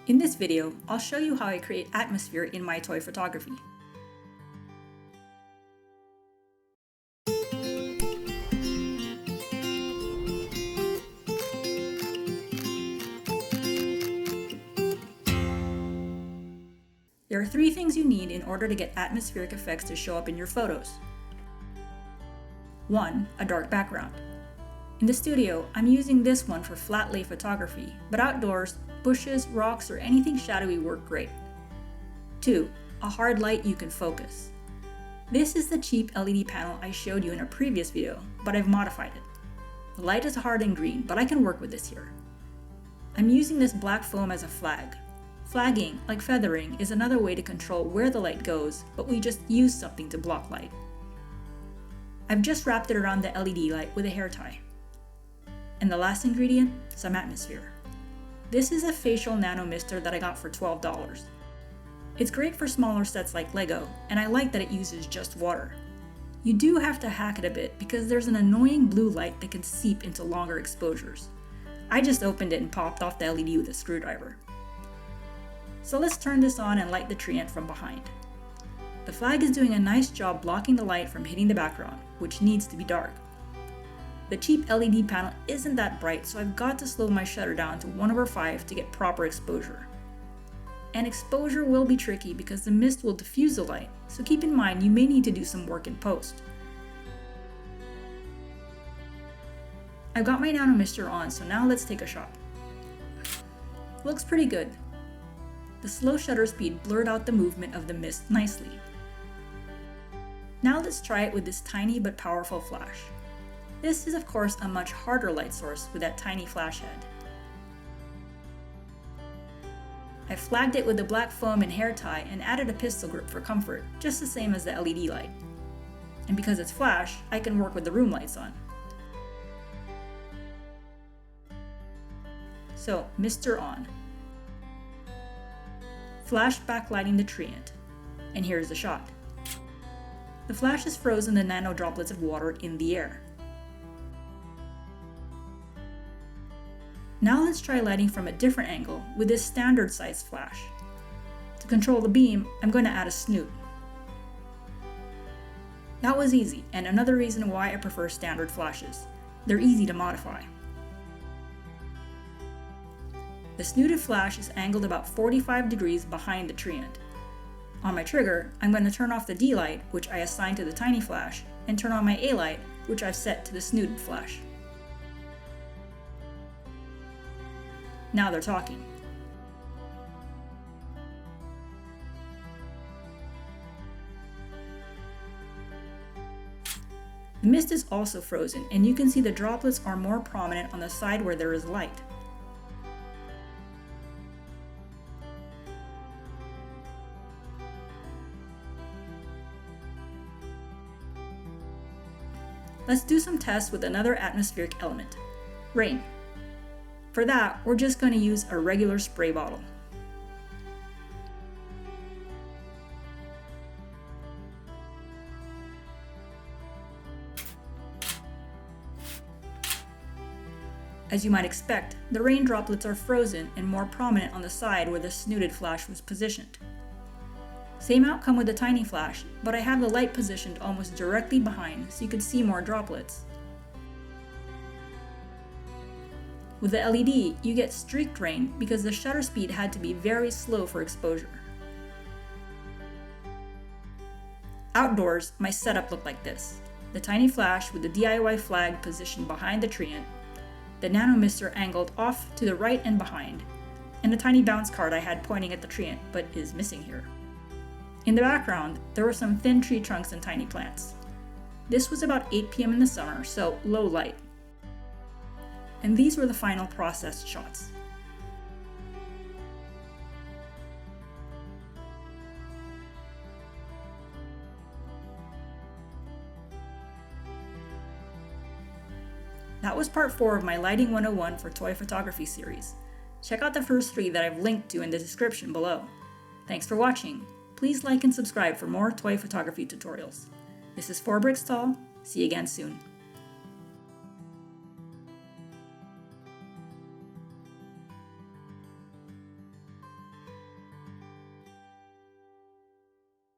In this video, I'll show you how I create atmosphere in my toy photography. There are three things you need in order to get atmospheric effects to show up in your photos. 1. A dark background. In the studio, I'm using this one for flat lay photography, but outdoors, bushes, rocks, or anything shadowy work great. 2. A hard light you can focus. This is the cheap LED panel I showed you in a previous video, but I've modified it. The light is hard and green, but I can work with this here. I'm using this black foam as a flag. Flagging, like feathering, is another way to control where the light goes, but we just use something to block light. I've just wrapped it around the LED light with a hair tie. And the last ingredient, some atmosphere. This is a facial nano mister that I got for $12. It's great for smaller sets like Lego, and I like that it uses just water. You do have to hack it a bit because there's an annoying blue light that can seep into longer exposures. I just opened it and popped off the LED with a screwdriver. So let's turn this on and light the tree ant from behind. The flag is doing a nice job blocking the light from hitting the background, which needs to be dark. The cheap LED panel isn't that bright, so I've got to slow my shutter down to 1/5 to get proper exposure. And exposure will be tricky because the mist will diffuse the light, so keep in mind you may need to do some work in post. I've got my nano mister on, so now let's take a shot. Looks pretty good. The slow shutter speed blurred out the movement of the mist nicely. Now let's try it with this tiny but powerful flash. This is of course a much harder light source with that tiny flash head. I flagged it with the black foam and hair tie and added a pistol grip for comfort, just the same as the LED light. And because it's flash, I can work with the room lights on. So, mister on. Flashback lighting the tree ant. And here's the shot. The flash has frozen the nano droplets of water in the air. Now let's try lighting from a different angle with this standard sized flash. To control the beam, I'm going to add a snoot. That was easy, and another reason why I prefer standard flashes. They're easy to modify. The snooted flash is angled about 45 degrees behind the tree ant. On my trigger, I'm going to turn off the D light, which I assigned to the tiny flash, and turn on my A light, which I've set to the snooted flash. Now they're talking. The mist is also frozen, and you can see the droplets are more prominent on the side where there is light. Let's do some tests with another atmospheric element, rain. For that, we're just going to use a regular spray bottle. As you might expect, the rain droplets are frozen and more prominent on the side where the snooted flash was positioned. Same outcome with the tiny flash, but I have the light positioned almost directly behind so you could see more droplets. With the LED, you get streaked rain because the shutter speed had to be very slow for exposure. Outdoors, my setup looked like this. The tiny flash with the DIY flag positioned behind the tree ant, the nano mister angled off to the right and behind, and a tiny bounce card I had pointing at the tree ant but is missing here. In the background, there were some thin tree trunks and tiny plants. This was about 8 p.m. in the summer, so low light. And these were the final processed shots. That was part 4 of my Lighting 101 for Toy Photography series. Check out the first 3 that I've linked to in the description below. Thanks for watching. Please like and subscribe for more toy photography tutorials. This is 4 Bricks Tall. See you again soon.